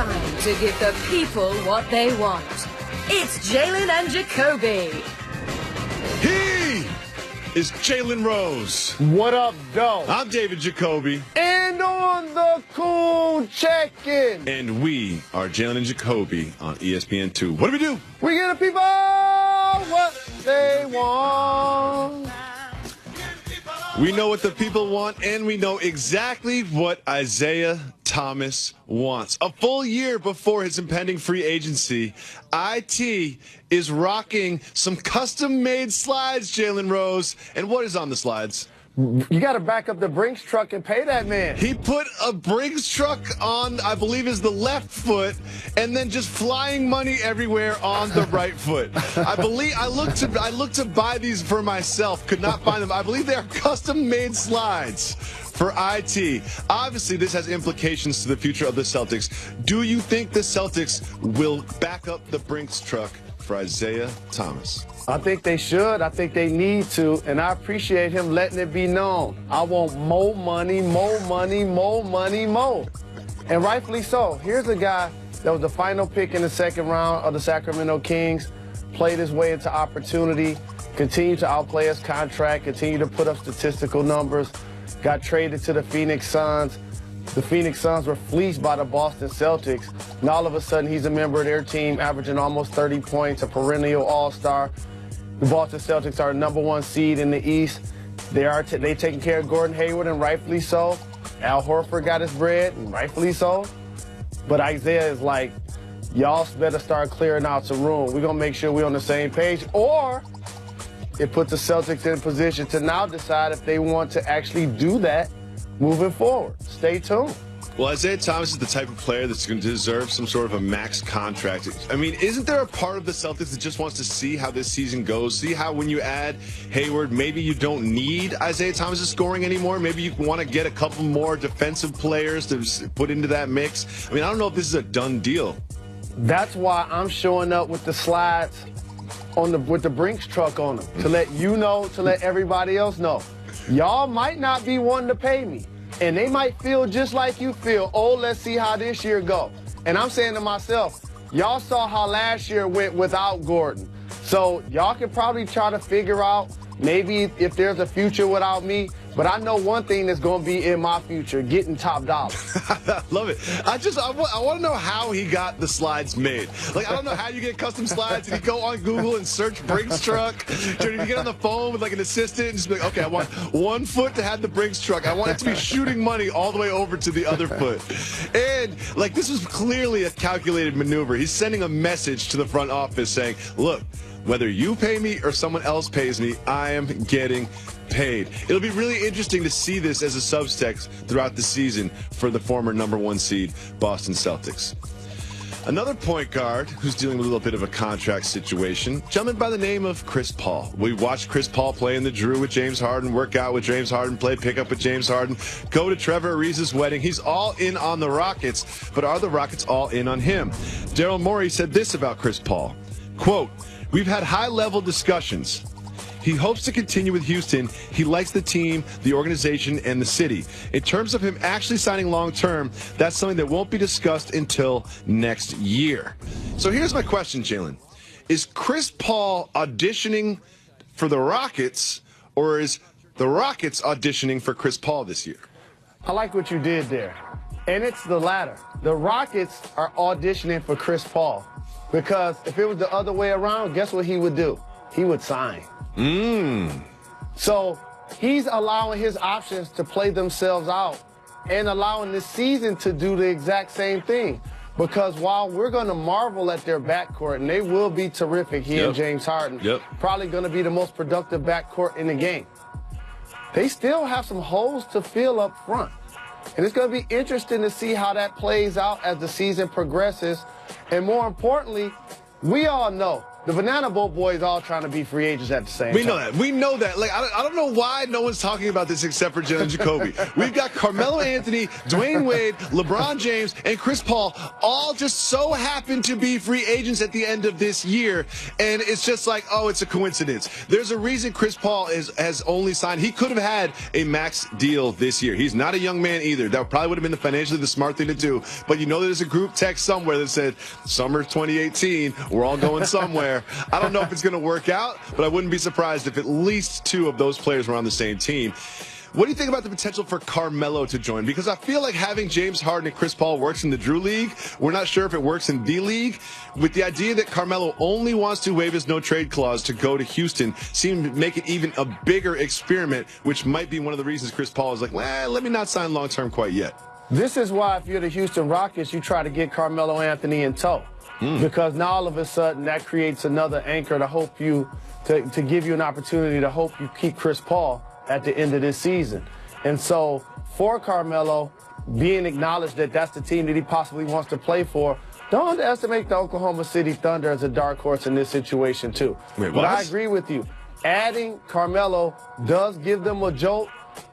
time to give the people what they want. It's Jalen and Jacoby. He is Jalen Rose. What up, though? I'm David Jacoby. And on the cool check-in. And we are Jalen and Jacoby on ESPN2. What do? We give the people what they want. We know what the people want, and we know exactly what Isaiah Thomas wants. A full year before his impending free agency, IT is rocking some custom-made slides, Jalen Rose. And what is on the slides? You got to back up the Brinks truck and pay that man. He put a Brinks truck on, I believe, is the left foot, and then just flying money everywhere on the right foot. I looked to buy these for myself, could not find them. I believe they are custom-made slides for IT. Obviously, this has implications to the future of the Celtics. Do you think the Celtics will back up the Brinks truck for Isaiah Thomas? I think they should. I think they need to. And I appreciate him letting it be known. I want more money, more money, more money, more. And rightfully so. Here's a guy that was the final pick in the second round of the Sacramento Kings, played his way into opportunity, continued to outplay his contract, continued to put up statistical numbers, got traded to the Phoenix Suns. The Phoenix Suns were fleeced by the Boston Celtics. And all of a sudden, he's a member of their team, averaging almost 30 points, a perennial all-star. The Boston Celtics are number one seed in the East. They taking care of Gordon Hayward, and rightfully so. Al Horford got his bread, and rightfully so. But Isaiah is like, y'all better start clearing out some room. We're going to make sure we're on the same page. Or it puts the Celtics in position to now decide if they want to actually do that moving forward. Stay tuned. Well, Isaiah Thomas is the type of player that's going to deserve some sort of a max contract. I mean, isn't there a part of the Celtics that just wants to see how this season goes? See how when you add Hayward, maybe you don't need Isaiah Thomas' scoring anymore? Maybe you want to get a couple more defensive players to put into that mix? I mean, I don't know if this is a done deal. That's why I'm showing up with the slides with the Brinks truck on them, to let you know, to let everybody else know. Y'all might not be wanting to pay me. And they might feel just like you feel. Oh, let's see how this year go. And I'm saying to myself, y'all saw how last year went without Gordon. So y'all can probably try to figure out maybe if there's a future without me. But I know one thing that's going to be in my future, getting top dollar. I love it. I want to know how he got the slides made. Like, I don't know how you get custom slides. Did he go on Google and search Brinks truck? Did he get on the phone with like an assistant and just be like, okay, I want one foot to have the Brinks truck. I want it to be shooting money all the way over to the other foot. And like, this was clearly a calculated maneuver. He's sending a message to the front office saying, look, whether you pay me or someone else pays me, I am getting paid. It'll be really interesting to see this as a subtext throughout the season for the former number one seed Boston Celtics. Another point guard who's dealing with a little bit of a contract situation, gentleman by the name of Chris Paul. We watched Chris Paul play in the Drew with James Harden, work out with James Harden, play pickup with James Harden, go to Trevor Ariza's wedding. He's all in on the Rockets, but are the Rockets all in on him? Daryl Morey said this about Chris Paul, quote, "We've had high-level discussions. He hopes to continue with Houston. He likes the team, the organization, and the city. In terms of him actually signing long-term, that's something that won't be discussed until next year." So here's my question, Jalen. Is Chris Paul auditioning for the Rockets, or is the Rockets auditioning for Chris Paul this year? I like what you did there. And it's the latter. The Rockets are auditioning for Chris Paul. Because if it was the other way around, guess what he would do? He would sign. So he's allowing his options to play themselves out and allowing this season to do the exact same thing. Because while we're going to marvel at their backcourt, and they will be terrific, he and James Harden, probably going to be the most productive backcourt in the game, they still have some holes to fill up front. And it's going to be interesting to see how that plays out as the season progresses. And more importantly, we all know the Banana Boat Boys all trying to be free agents at the same time. We know that. We know that. Like, I don't know why no one's talking about this except for Jalen Jacoby. We've got Carmelo Anthony, Dwayne Wade, LeBron James, and Chris Paul all just so happen to be free agents at the end of this year. And it's just like, oh, it's a coincidence. There's a reason Chris Paul has only signed. He could have had a max deal this year. He's not a young man either. That probably would have been financially the smart thing to do. But you know there's a group text somewhere that said, summer 2018, we're all going somewhere. I don't know if it's going to work out, but I wouldn't be surprised if at least two of those players were on the same team. What do you think about the potential for Carmelo to join? Because I feel like having James Harden and Chris Paul works in the Drew League. We're not sure if it works in the league. With the idea that Carmelo only wants to waive his no-trade clause to go to Houston seemed to make it even a bigger experiment, which might be one of the reasons Chris Paul is like, well, let me not sign long-term quite yet. This is why if you're the Houston Rockets, you try to get Carmelo Anthony in tow. Because now all of a sudden that creates another anchor to give you an opportunity to hope you keep Chris Paul at the end of this season. And so for Carmelo, being acknowledged that that's the team that he possibly wants to play for, don't underestimate the Oklahoma City Thunder as a dark horse in this situation too. Wait, but I agree with you. Adding Carmelo does give them a jolt.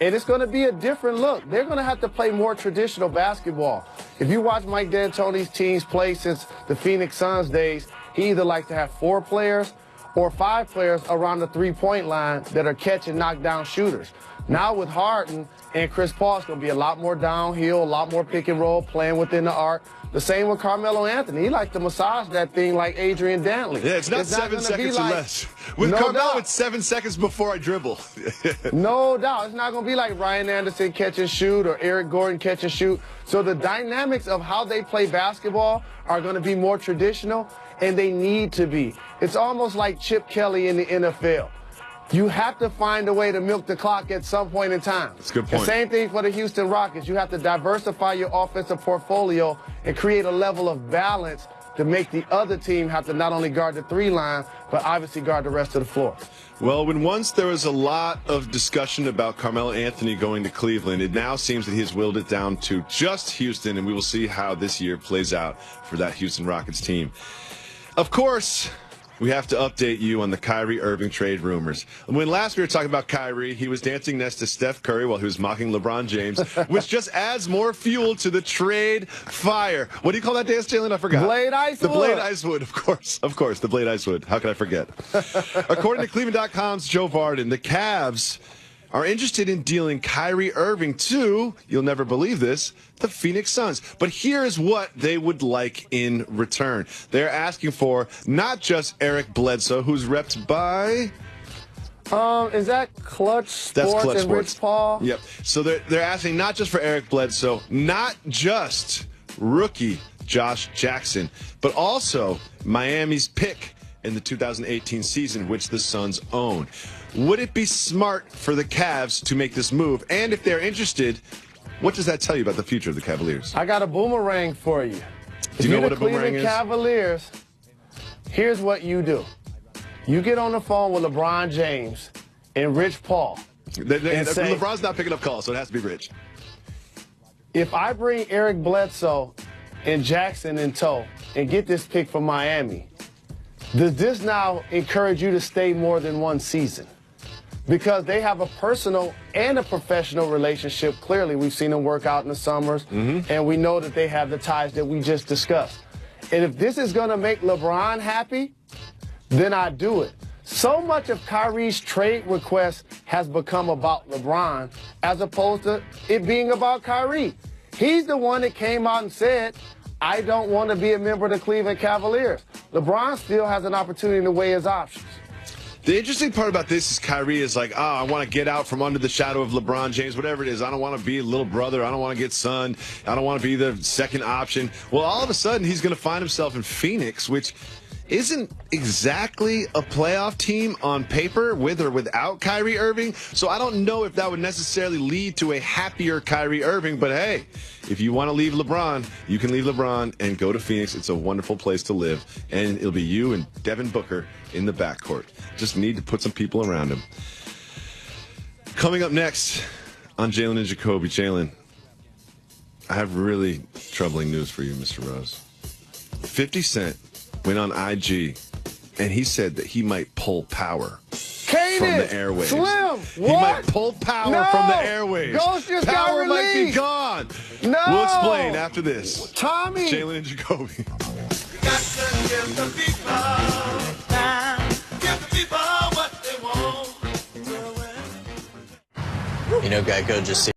And it's going to be a different look. They're going to have to play more traditional basketball. If you watch Mike D'Antoni's teams play since the Phoenix Suns days, he either likes to have 4 players or 5 players around the three-point line that are catch and knock down shooters. Now with Harden and Chris Paul, it's going to be a lot more downhill, a lot more pick and roll, playing within the arc. The same with Carmelo Anthony. He likes to massage that thing like Adrian Dantley. Yeah, it's not 7 seconds or less. With Carmelo, it's 7 seconds before I dribble. No doubt. It's not going to be like Ryan Anderson catch and shoot or Eric Gordon catch and shoot. So the dynamics of how they play basketball are going to be more traditional, and they need to be. It's almost like Chip Kelly in the NFL. You have to find a way to milk the clock at some point in time. That's a good point. The same thing for the Houston Rockets. You have to diversify your offensive portfolio and create a level of balance to make the other team have to not only guard the 3 line, but obviously guard the rest of the floor. Well, when once there was a lot of discussion about Carmelo Anthony going to Cleveland, it now seems that he has willed it down to just Houston, and we will see how this year plays out for that Houston Rockets team. Of course, we have to update you on the Kyrie Irving trade rumors. When last we were talking about Kyrie, he was dancing next to Steph Curry while he was mocking LeBron James, which just adds more fuel to the trade fire. What do you call that dance, Jalen? I forgot. Blade Icewood. The Blade Icewood, of course, the Blade Icewood. How could I forget? According to Cleveland.com's Joe Varden, the Cavs are interested in dealing Kyrie Irving to, you'll never believe this, the Phoenix Suns. But here's what they would like in return. They're asking for not just Eric Bledsoe, who's repped by... Is that Clutch Sports? That's Clutch and Sports. Rich Paul? Yep. So they're asking not just for Eric Bledsoe, not just rookie Josh Jackson, but also Miami's pick in the 2018 season, which the Suns own. Would it be smart for the Cavs to make this move? And if they're interested, what does that tell you about the future of the Cavaliers? I got a boomerang for you. Do you know what a boomerang is? Cavaliers, here's what you do. You get on the phone with LeBron James and Rich Paul. And say, LeBron's not picking up calls, so it has to be Rich. If I bring Eric Bledsoe and Jackson in tow and get this pick from Miami, does this now encourage you to stay more than one season? Because they have a personal and a professional relationship. Clearly, we've seen them work out in the summers, and we know that they have the ties that we just discussed. And if this is going to make LeBron happy, then I do it. So much of Kyrie's trade request has become about LeBron as opposed to it being about Kyrie. He's the one that came out and said, I don't want to be a member of the Cleveland Cavaliers. LeBron still has an opportunity to weigh his options. The interesting part about this is Kyrie is like, oh, I want to get out from under the shadow of LeBron James, whatever it is. I don't want to be a little brother. I don't want to get sunned. I don't want to be the second option. Well, all of a sudden, he's going to find himself in Phoenix, which isn't exactly a playoff team on paper with or without Kyrie Irving. So I don't know if that would necessarily lead to a happier Kyrie Irving. But hey, if you want to leave LeBron, you can leave LeBron and go to Phoenix. It's a wonderful place to live. And it'll be you and Devin Booker in the backcourt. Just need to put some people around him. Coming up next on Jalen and Jacoby. Jalen, I have really troubling news for you, Mr. Rose. 50 Cent went on IG and he said that he might pull power Can't from it? the airwaves. Slim, He what? might pull power No. from the airwaves. Ghost just got Power might be released. gone. No. We'll explain after this. Tommy. Jalen and Jacoby. Got to give the people time. Give the people what they want. You know, Geico just